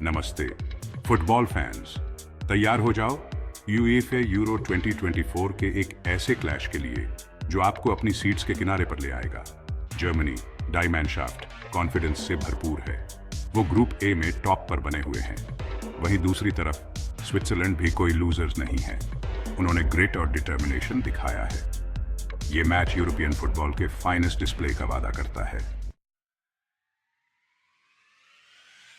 नमस्ते football fans, तैयार हो जाओ यूएफए यूरो 2024 के एक ऐसे क्लैश के लिए जो आपको अपनी सीट्स के किनारे पर ले आएगा। जर्मनी डायमैनशाफ्ट कॉन्फिडेंस से भरपूर है। वो ग्रुप ए में टॉप पर बने हुए हैं। वहीं दूसरी तरफ स्विट्जरलैंड भी कोई लूजर्स नहीं है। उन्होंने ग्रिट और डिटर्मिनेशन दिखाया है। ये मैच यूरोपियन फुटबॉल के फाइनेस्ट डिस्प्ले का वादा करता है।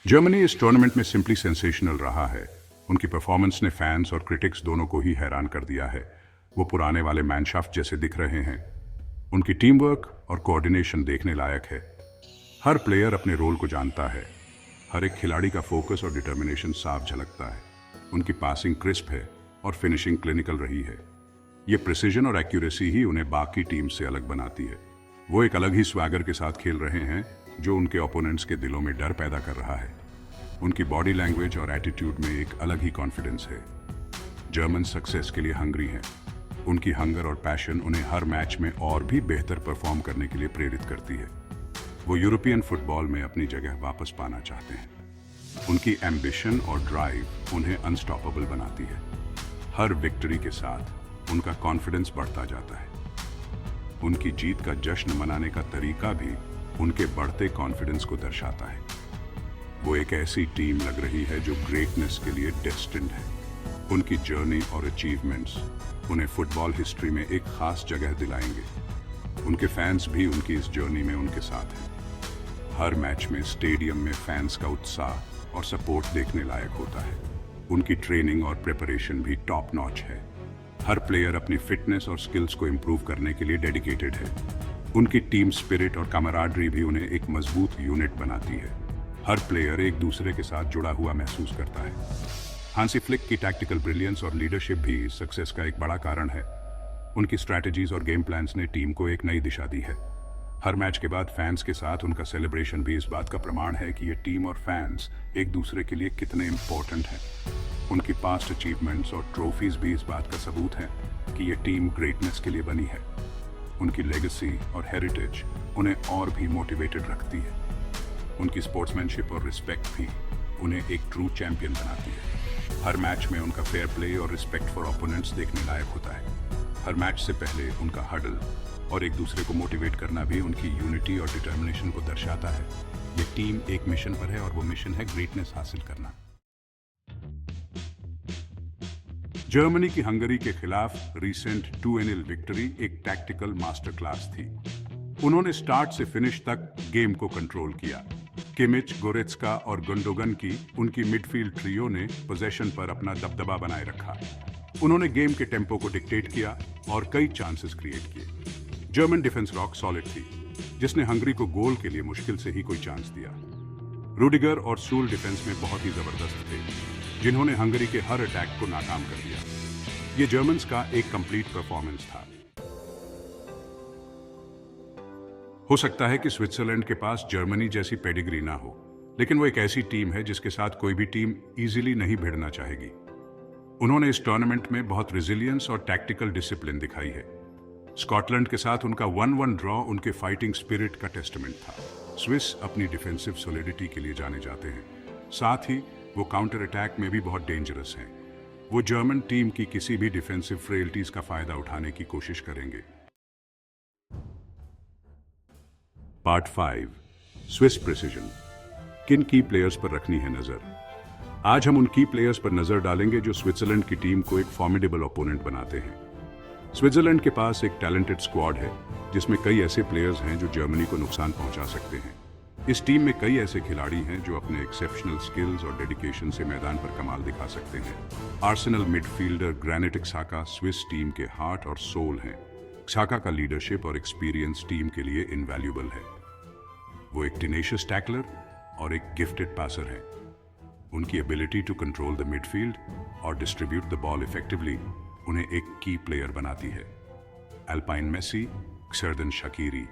जर्मनी इस टूर्नामेंट में सिंपली सेंसेशनल रहा है। उनकी परफॉर्मेंस ने फैंस और क्रिटिक्स दोनों को ही हैरान कर दिया है। वो पुराने वाले मैनशाफ्ट जैसे दिख रहे हैं। उनकी टीम वर्क और कोऑर्डिनेशन देखने लायक है। हर प्लेयर अपने रोल को जानता है। हर एक खिलाड़ी का फोकस और डिटर्मिनेशन साफ झलकता है। उनकी पासिंग क्रिस्प है और फिनिशिंग क्लिनिकल रही है। ये प्रिसीजन और एक्यूरेसी ही उन्हें बाकी टीम से अलग बनाती है। वो एक अलग ही स्वैगर के साथ खेल रहे हैं जो उनके ओपोनेंट्स के दिलों में डर पैदा कर रहा है। उनकी बॉडी लैंग्वेज और एटीट्यूड में एक अलग ही कॉन्फिडेंस है। जर्मन सक्सेस के लिए हंग्री हैं। उनकी हंगर और पैशन उन्हें हर मैच में और भी बेहतर परफॉर्म करने के लिए प्रेरित करती है। वो यूरोपियन फुटबॉल में अपनी जगह वापस पाना चाहते हैं। उनकी एम्बिशन और ड्राइव उन्हें अनस्टॉपेबल बनाती है। हर विक्ट्री के साथ उनका कॉन्फिडेंस बढ़ता जाता है। उनकी जीत का जश्न मनाने का तरीका भी उनके बढ़ते कॉन्फिडेंस को दर्शाता है। वो एक ऐसी टीम लग रही है जो ग्रेटनेस के लिए डेस्टिन्ड है। उनकी जर्नी और अचीवमेंट्स उन्हें फुटबॉल हिस्ट्री में एक खास जगह दिलाएंगे। उनके फैंस भी उनकी इस जर्नी में उनके साथ हैं। हर मैच में स्टेडियम में फैंस का उत्साह और सपोर्ट देखने लायक होता है। उनकी ट्रेनिंग और प्रिपरेशन भी टॉप नॉच है। हर प्लेयर अपनी फिटनेस और स्किल्स को इम्प्रूव करने के लिए डेडिकेटेड है। उनकी टीम स्पिरिट और कमराडरी भी उन्हें एक मजबूत यूनिट बनाती है। हर प्लेयर एक दूसरे के साथ जुड़ा हुआ महसूस करता है। हांसी फ्लिक की टैक्टिकल ब्रिलियंस और लीडरशिप भी इस सक्सेस का एक बड़ा कारण है। उनकी स्ट्रैटेजीज और गेम प्लान्स ने टीम को एक नई दिशा दी है। हर मैच के बाद फैंस के साथ उनका सेलिब्रेशन भी इस बात का प्रमाण है कि ये टीम और फैंस एक दूसरे के लिए कितने इंपॉर्टेंट हैं। उनकी पास्ट अचीवमेंट्स और ट्रॉफीज भी इस बात का सबूत हैं कि ये टीम ग्रेटनेस के लिए बनी है। उनकी लेगेसी और हेरिटेज उन्हें और भी मोटिवेटेड रखती है। उनकी स्पोर्ट्समैनशिप और रिस्पेक्ट भी उन्हें एक ट्रू चैंपियन बनाती है। हर मैच में उनका फेयर प्ले और रिस्पेक्ट फॉर ओपोनेंट्स देखने लायक होता है। हर मैच से पहले उनका हडल और एक दूसरे को मोटिवेट करना भी उनकी यूनिटी और डिटर्मिनेशन को दर्शाता है। ये टीम एक मिशन पर है और वो मिशन है ग्रेटनेस हासिल करना। जर्मनी की हंगरी के खिलाफ रीसेंट 2-0 विक्ट्री एक टैक्टिकल मास्टर क्लास थी। उन्होंने स्टार्ट से फिनिश तक गेम को कंट्रोल किया। किमिच, गोरेत्स्का और गुंडोगन की उनकी मिडफील्ड ट्रियो ने पोजीशन पर अपना दबदबा बनाए रखा। उन्होंने गेम के टेम्पो को डिक्टेट किया और कई चांसेस क्रिएट किए। जर्मन डिफेंस रॉक सॉलिड थी, जिसने हंगरी को गोल के लिए मुश्किल से ही कोई चांस दिया। रूडिगर और सूल डिफेंस में बहुत ही जबरदस्त थे, जिन्होंने हंगरी के हर अटैक को नाकाम कर दिया। ये जर्मन्स का एक कंप्लीट परफॉर्मेंस था। हो सकता है कि स्विट्जरलैंड के पास जर्मनी जैसी पेडिग्री ना हो, लेकिन वो एक ऐसी टीम है जिसके साथ कोई भी टीम इजीली नहीं भिड़ना चाहेगी। उन्होंने इस टूर्नामेंट में बहुत रेजिलियंस और टैक्टिकल डिसिप्लिन दिखाई है। स्कॉटलैंड के साथ उनका 1-1 ड्रॉ उनके फाइटिंग स्पिरिट का टेस्टमेंट था। स्विस अपनी डिफेंसिव सॉलिडिटी के लिए जाने जाते हैं। साथ ही वो काउंटर अटैक में भी बहुत डेंजरस हैं। वो जर्मन टीम की किसी भी डिफेंसिव फ्रेलिटीज का फायदा उठाने की कोशिश करेंगे। Part 5 Swiss precision. किन की प्लेयर्स पर रखनी है नजर? आज हम उन की प्लेयर्स पर नजर डालेंगे जो स्विट्जरलैंड की टीम को एक फॉर्मिडेबल ओपोनेंट बनाते हैं। स्विट्जरलैंड के पास एक टैलेंटेड स्क्वाड है जिसमें कई ऐसे प्लेयर्स हैं जो जर्मनी को नुकसान पहुंचा सकते हैं। इस टीम में कई ऐसे खिलाड़ी हैं जो अपने एक्सेप्शनल स्किल्स और डेडिकेशन से मैदान पर कमाल दिखा सकते हैं। आर्सेनल मिडफील्डर ग्रैनिट क्साका स्विस टीम के हार्ट और सोल हैं। क्साका का लीडरशिप और एक्सपीरियंस टीम के लिए इनवैल्यूएबल है। वो एक टेनेशियस टैकलर और एक गिफ्टेड पासर हैं। उनकी ability to control the midfield और डिस्ट्रीब्यूट द बॉल इफेक्टिवली उन्हें एक की प्लेयर बनाती है। अल्पाइन मेसी, क्सर्दन शकीरी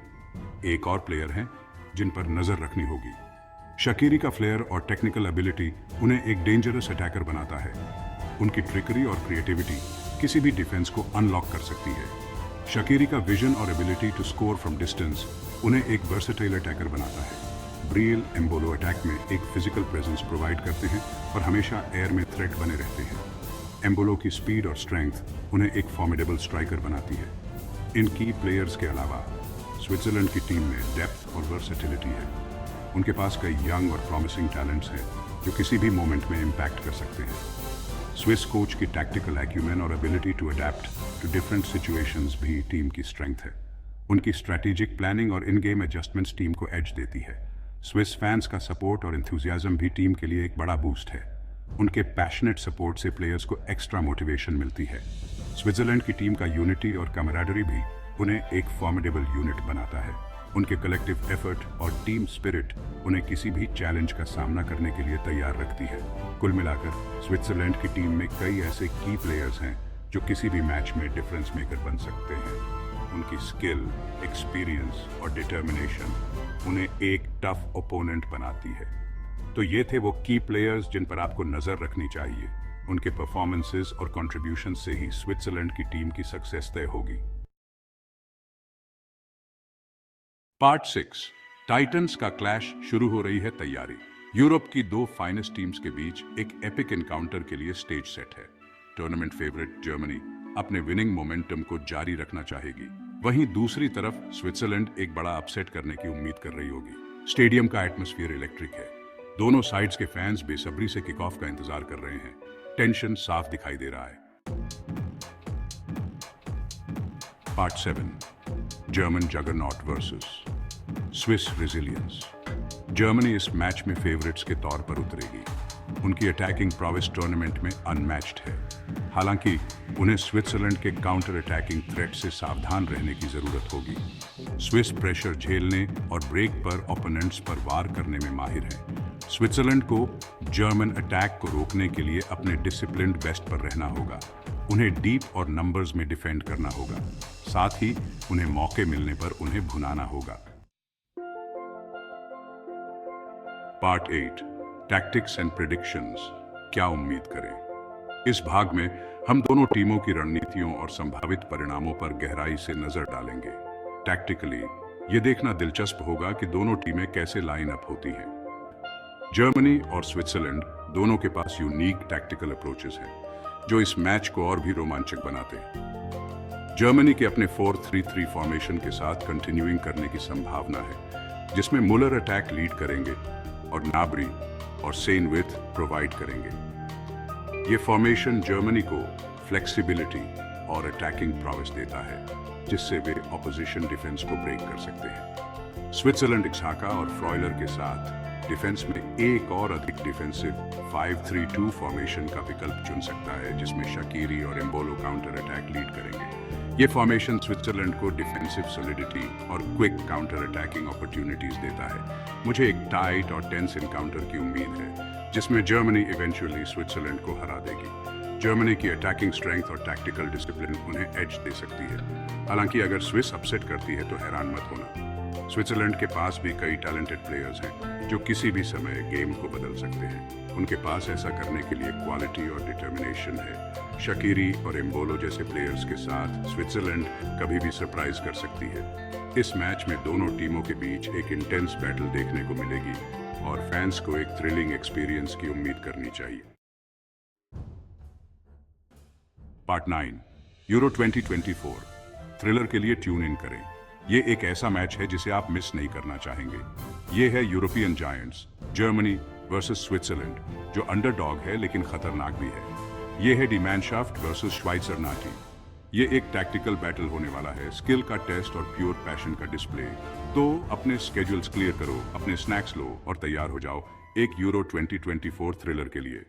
एक और प्लेयर हैं जिन पर नजर रखनी होगी। शकीरी का फ्लेयर और टेक्निकल एबिलिटी उन्हें एक डेंजरस अटैकर बनाता है। उनकी ट्रिकरी और क्रिएटिविटी किसी भी डिफेंस को अनलॉक कर सकती है। शकीरी का विजन और ability to score from distance उन्हें एक वर्सेटाइल अटैकर बनाता है। ब्रियल एम्बोलो अटैक में एक फिजिकल प्रेजेंस प्रोवाइड करते हैं और हमेशा एयर में थ्रेट बने रहते हैं। एम्बोलो की स्पीड और स्ट्रेंथ उन्हें एक फॉर्मिडेबल स्ट्राइकर बनाती है। इन की प्लेयर्स के अलावा स्विट्जरलैंड की टीम में डेप्थ और वर्सेटिलिटी है। उनके पास कई यंग और प्रॉमिसिंग टैलेंट्स हैं जो किसी भी मोमेंट में इम्पैक्ट कर सकते हैं। स्विस कोच की टैक्टिकल एक्यूमेन और ability to adapt to different situations भी टीम की स्ट्रेंथ है। उनकी स्ट्रैटेजिक प्लानिंग और इन गेम एडजस्टमेंट्स टीम को एज देती है। स्विस फैंस का सपोर्ट और एंथुसियाज्म भी टीम के लिए एक बड़ा बूस्ट है। उनके पैशनेट सपोर्ट से प्लेयर्स को एक्स्ट्रा मोटिवेशन मिलती है। स्विट्जरलैंड की टीम का यूनिटी और कैमराडरी भी उन्हें एक फॉर्मिडेबल यूनिट बनाता है। उनके कलेक्टिव एफर्ट और टीम स्पिरिट उन्हें किसी भी चैलेंज का सामना करने के लिए तैयार रखती है। कुल मिलाकर स्विट्जरलैंड की टीम में कई ऐसे की प्लेयर्स हैं जो किसी भी मैच में डिफरेंस मेकर बन सकते हैं। उनकी स्किल, एक्सपीरियंस और डिटर्मिनेशन उन्हें एक टफ ओपोनेंट बनाती है। तो ये थे वो की प्लेयर्स जिन पर आपको नजर रखनी चाहिए। उनके परफॉर्मेंसेस और कंट्रीब्यूशन से ही स्विट्जरलैंड की टीम की सक्सेस तय होगी। पार्ट 6 टाइटंस का क्लैश शुरू हो रही है तैयारी। यूरोप की दो फाइनेस्ट टीम्स के बीच एक एपिक एनकाउंटर के लिए स्टेज सेट है। टूर्नामेंट फेवरेट जर्मनी अपने विनिंग मोमेंटम को जारी रखना चाहेगी। वहीं दूसरी तरफ स्विट्जरलैंड एक बड़ा अपसेट करने की उम्मीद कर रही होगी। स्टेडियम का एटमॉस्फेयर इलेक्ट्रिक है। दोनों साइड्स के फैंस बेसब्री से किक ऑफ का इंतजार कर रहे हैं। टेंशन साफ दिखाई दे रहा है। Part 7 German juggernaut versus Swiss resilience. Germany इस मैच में फेवरेट्स के तौर पर उतरेगी। उनकी अटैकिंग प्रोविस टूर्नामेंट में अनमैच्ड है। हालांकि उन्हें स्विट्जरलैंड के काउंटर अटैकिंग थ्रेट से सावधान रहने की जरूरत होगी। स्विस प्रेशर झेलने और ब्रेक पर ओपोनेंट्स पर वार करने में माहिर है। स्विट्जरलैंड को जर्मन अटैक को रोकने के लिए अपने डिसिप्लिन्ड बेस्ट पर रहना होगा। उन्हें डीप और नंबर्स में डिफेंड करना होगा। साथ ही उन्हें मौके मिलने पर उन्हें भुनाना होगा। Part 8 tactics and predictions. क्या उम्मीद करें? इस भाग में हम दोनों टीमों की रणनीतियों और संभावित परिणामों पर गहराई से नजर डालेंगे। टैक्टिकली ये देखना दिलचस्प होगा कि दोनों टीमें कैसे लाइन अप होती हैं। जर्मनी और स्विट्जरलैंड दोनों के पास यूनिक टैक्टिकल अप्रोचेस हैं जो इस मैच को और भी रोमांचक बनाते हैं। जर्मनी के अपने 4-3-3 फॉर्मेशन के साथ कंटिन्यूइंग करने की संभावना है, जिसमें मुलर अटैक लीड करेंगे और नाबरी और सेनविथ प्रोवाइड करेंगे। ये फॉर्मेशन जर्मनी को फ्लेक्सिबिलिटी और अटैकिंग प्रोविस देता है, जिससे वे ऑपोजिशन डिफेंस को ब्रेक कर सकते हैं। स्विट्जरलैंड एक्साका और फ्रॉयलर के साथ डिफेंस में एक और अधिक डिफेंसिव 5-3-2 फॉर्मेशन का विकल्प चुन सकता है, जिसमें शकीरी और एम्बोलो काउंटर अटैक लीड करेंगे। ये फॉर्मेशन स्विट्जरलैंड को डिफेंसिव सॉलिडिटी और क्विक काउंटर अटैकिंग अपॉर्चुनिटीज देता है। मुझे एक टाइट और टेंस एनकाउंटर की उम्मीद है, जिसमें जर्मनी इवेंचुअली स्विट्जरलैंड को हरा देगी। जर्मनी की अटैकिंग स्ट्रेंथ और टैक्टिकल डिसिप्लिन उन्हें एज दे सकती है। हालांकि अगर स्विस अपसेट करती है तो हैरान मत होना। स्विट्जरलैंड के पास भी कई टैलेंटेड प्लेयर्स हैं जो किसी भी समय गेम को बदल सकते हैं। उनके पास ऐसा करने के लिए क्वालिटी और डिटर्मिनेशन है। शकीरी और एम्बोलो जैसे प्लेयर्स के साथ स्विट्जरलैंड कभी भी सरप्राइज कर सकती है। इस मैच में दोनों टीमों के बीच एक इंटेंस बैटल देखने को मिलेगी और फैंस को एक थ्रिलिंग एक्सपीरियंस की उम्मीद करनी चाहिए। पार्ट 9 यूरो 2024 थ्रिलर के लिए ट्यून इन करें। ये एक ऐसा मैच है जिसे आप मिस नहीं करना चाहेंगे। ये है European giants Germany versus Switzerland, जो अंडरडॉग है लेकिन खतरनाक भी है। ये है डी मैनशाफ्ट वर्सेस श्वाइत्जर नाटी। ये एक टैक्टिकल बैटल होने वाला है, स्किल का टेस्ट और प्योर पैशन का डिस्प्ले। तो अपने स्केड्यूल्स क्लियर करो, अपने स्नैक्स लो और तैयार हो जाओ एक यूरो 2024 थ्रिलर के लिए।